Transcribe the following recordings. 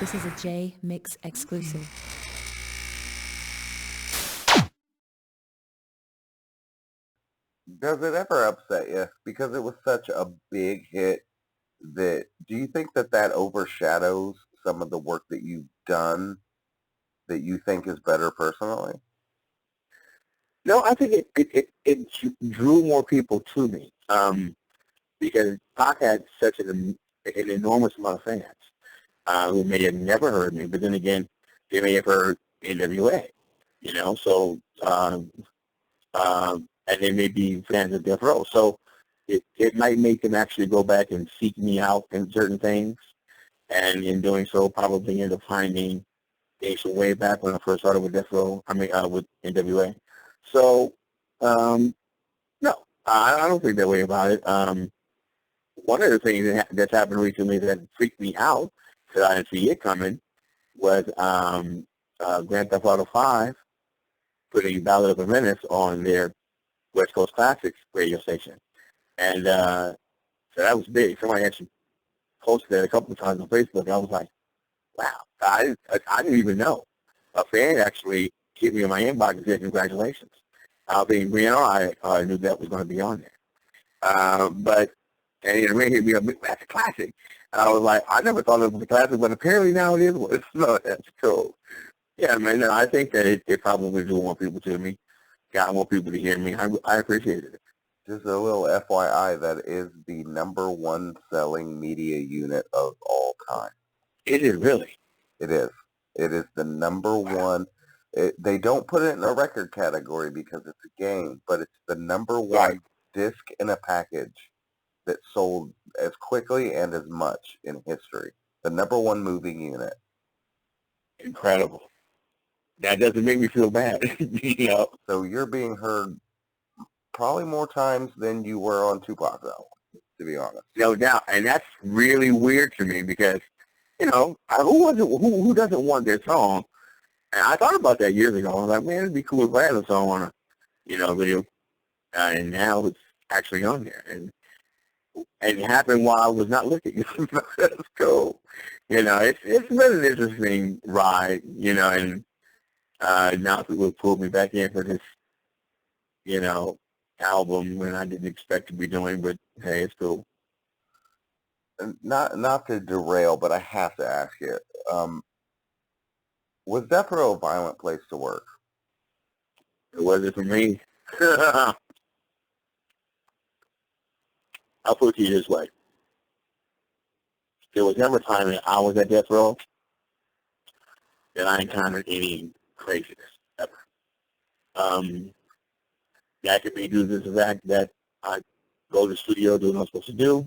This is a Jmix exclusive. Does it ever upset you? Because it was such a big hit that, do you think that that overshadows some of the work that you've done that you think is better personally? No, I think it drew more people to me because Pac had such an enormous amount of fans who may have never heard me, but then again, they may have heard n.w.a. So and they may be fans of Death Row. So it might make them actually go back and seek me out in certain things, and in doing so, probably end up finding things from way back when I first started with Death Row. With n.w.a. So no, I don't think that way about it. One of the things that's happened recently that freaked me out, because I didn't see it coming, was Grand Theft Auto 5 putting Ballad of the Menace on their West Coast Classics radio station. And so that was big. Somebody actually posted that a couple of times on Facebook. I was like, wow, I didn't even know. A fan actually hit me in my inbox and said, congratulations. I knew that was going to be on there. And it hit me up, that's a classic. And I was like, I never thought it was a classic, but apparently now it is one. So that's cool. Yeah, man, no, I think that it probably drew more people to me, got more people to hear me. I appreciated it. Just a little FYI, that is the #1 selling media unit of all time. It is really. It is. It is the #1. They don't put it in a record category because it's a game, but it's the #1 disc in a package that sold as quickly and as much in history. The #1 moving unit. Incredible. That doesn't make me feel bad, So you're being heard probably more times than you were on Tupac's album, to be honest. No doubt, and that's really weird to me because, who doesn't want their song? And I thought about that years ago. I was like, man, it'd be cool if I had a song on a, video, and now it's actually on there, and it happened while I was not looking. That's cool. It's been an interesting ride, and now people pulled me back in for this, album when I didn't expect to be doing, but hey, it's cool. And not to derail, but I have to ask you, was Death Row a violent place to work? It wasn't for me. I'll put it to you this way. There was never a time that I was at Death Row that I encountered any craziness, ever. That could be due to the fact that I go to the studio, do what I'm supposed to do,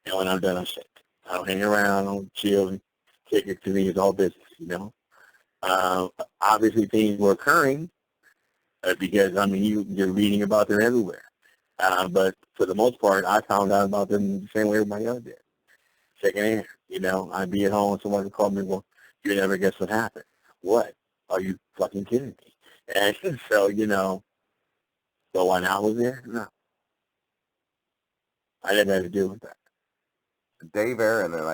and when I'm done, I'm sick. I don't hang around, I don't chill, and take it to me. It's all business, Obviously, things were occurring because, you're reading about them everywhere. But for the most part, I found out about them the same way everybody else did. Secondhand, I'd be at home and somebody would call me, well, you never guess what happened. What? Are you fucking kidding me? And so, so when I was there, no. I didn't have to deal with that. Dave Aaron, and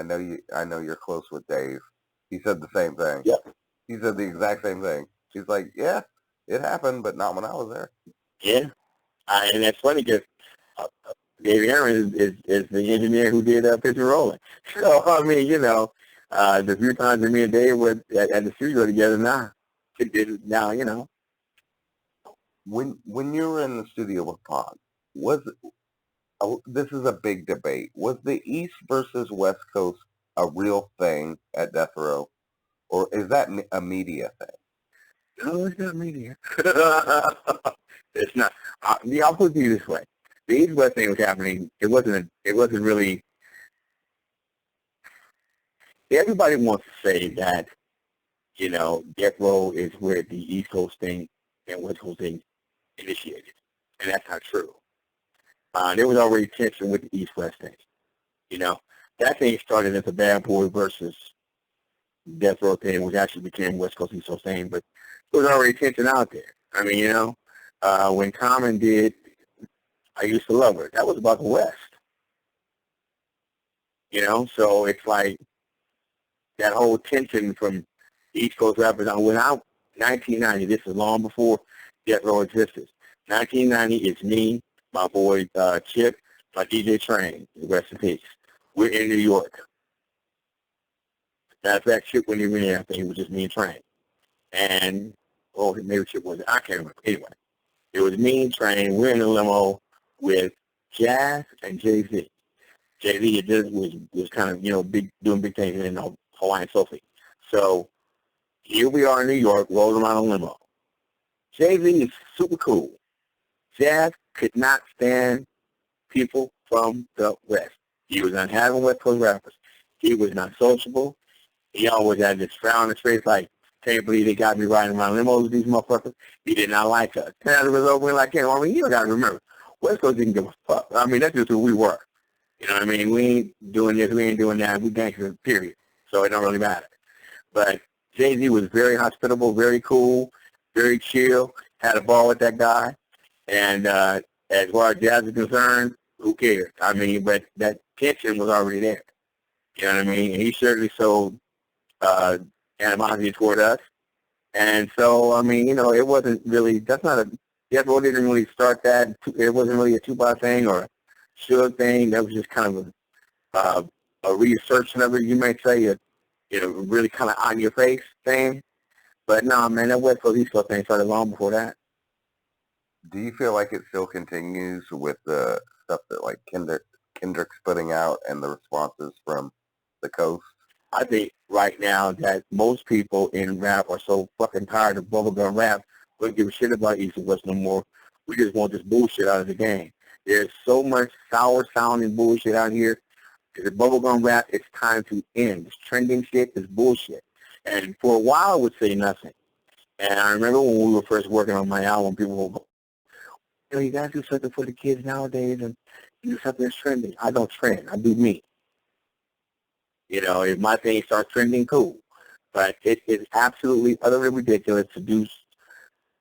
I know you're close with Dave. He said the same thing. Yep. He said the exact same thing. He's like, yeah, it happened, but not when I was there. Yeah. And that's funny because Dave Aaron is the engineer who did Picture Rollin. So, the few times that me and Dave were at the studio together now, When you were in the studio with Hogg, this is a big debate. Was the East versus West Coast a real thing at Death Row, or is that a media thing? No, it's not media. It's not. I'll put it to you this way: the East West thing was happening. It wasn't really. Everybody wants to say that, Death Row is where the East Coast thing and West Coast thing initiated, and that's not true. There was already tension with the East-West thing. That thing started as a Bad Boy versus Death Row thing, which actually became West Coast East Coast thing, but there was already tension out there. When Common did I Used to Love Her, that was about the West. So it's like that whole tension from East Coast rappers. When I 1990, this is long before Death Row existed. 1990, it's me, my boy Chip, my DJ Train, rest in peace. We're in New York. Matter of fact, Chip wasn't even there. I think it was just me and Train. And, oh, maybe Chip wasn't. I can't remember. Anyway, it was me and Train. We're in a limo with Jazz and Jay-Z. Jay-Z was kind of, doing big things in Hawaiian Sophie. So here we are in New York, rolling around a limo. Jay-Z is super cool. Jazz could not stand people from the West. He was not having West Coast rappers. He was not sociable. He always had this frown on his face like, can't believe they got me riding around limos with these motherfuckers. He did not like us. And as a result, we're like him. I mean, you got to remember, West Coast didn't give a fuck. I mean, that's just who we were. You know what I mean? We ain't doing this, we ain't doing that. We gangsters, period. So it don't really matter. But Jay-Z was very hospitable, very cool, very chill, had a ball with that guy. And as far as Jazz is concerned, who cares? I mean, but that tension was already there. You know what I mean? And he certainly showed animosity toward us. And so, I mean, it wasn't really, Death Row didn't really start that. It wasn't really a Tupac thing or a Suge thing. That was just kind of a reassertion of it, you might say, really kind of on your face thing. But no, man, that West Coast East Coast thing started long before that. Do you feel like it still continues with the stuff that like Kendrick's putting out and the responses from the coast? I think right now that most people in rap are so fucking tired of bubblegum rap, we don't give a shit about East and West no more. We just want this bullshit out of the game. There's so much sour-sounding bullshit out here. The bubblegum rap, it's time to end. This trending shit is bullshit. And for a while, I would say nothing. And I remember when we were first working on my album, people would go, you guys do something for the kids nowadays and do something that's trending. I don't trend. I do me. If my thing starts trending, cool. But it is absolutely utterly ridiculous to do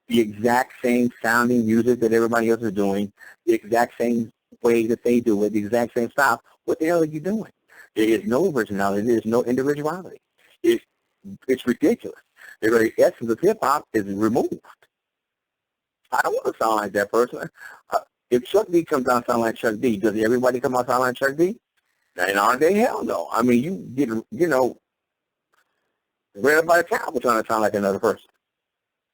the exact same sounding music that everybody else is doing, the exact same way that they do it, the exact same style. What the hell are you doing? There is no originality. There is no individuality. It's ridiculous. The very essence of hip-hop is removed. I don't want to sound like that person. If Chuck D comes out sound like Chuck D, does everybody come out sound like Chuck D? In our day, hell no. I mean, you get, read about a cowboy trying to sound like another person.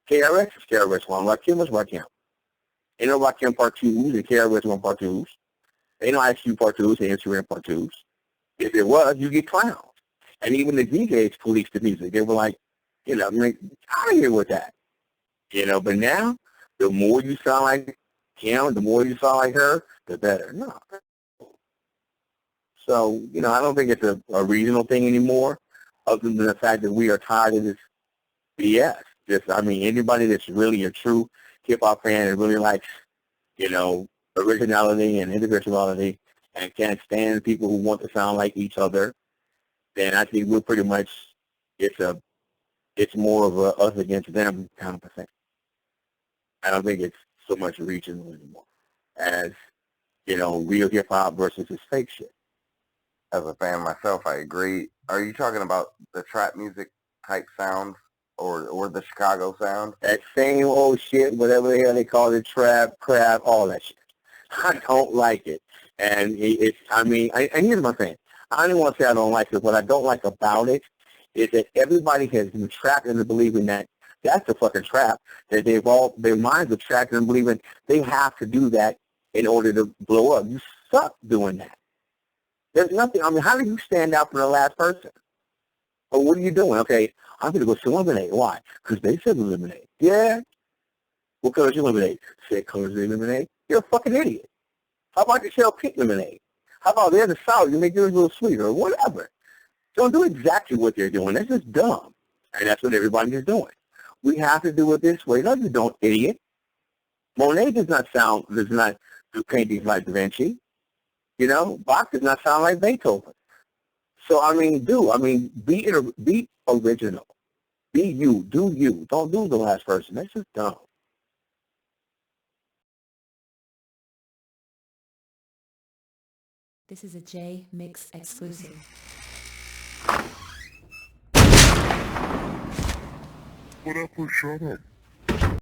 KRS is KRS One. Rakim was Rakim. Ain't no Rakim Part 2s and KRS One Part 2s. Ain't no Ice Cube Part 2s and Instagram Part 2s. If it was, you get clowned. And even the DJs policed the music. They were like, out of here with that. But now, the more you sound like him, the more you sound like her, the better. No. So, I don't think it's a regional thing anymore, other than the fact that we are tired of this BS. Anybody that's really a true hip-hop fan and really likes, originality and individuality and can't stand people who want to sound like each other, then I think we're pretty much, it's more of a us against them kind of a thing. I don't think it's so much regional anymore as, real hip-hop versus this fake shit. As a fan myself, I agree. Are you talking about the trap music type sound or the Chicago sound? That same old shit, whatever the hell they call it, trap, crap, all that shit. I don't like it. And and here's my thing. I don't want to say I don't like it. What I don't like about it is that everybody has been trapped into believing that that's the fucking trap, that their minds are trapped into believing they have to do that in order to blow up. You suck doing that. There's nothing, how do you stand out for the last person? Or what are you doing? Okay, I'm going to go sell lemonade. Why? Because they said lemonade. Yeah? What color is your lemonade? Said colors of lemonade. You're a fucking idiot. How about you sell pink lemonade? How about there's a sour, you make yours a little sweeter or whatever. Don't do exactly what they're doing. That's just dumb. And that's what everybody is doing. We have to do it this way. No, you don't, idiot. Monet does not do paintings like Da Vinci. Bach does not sound like Beethoven. So, be original. Be you. Do you. Don't do the last person. That's just dumb. This is a Jmix exclusive. What up, shut up?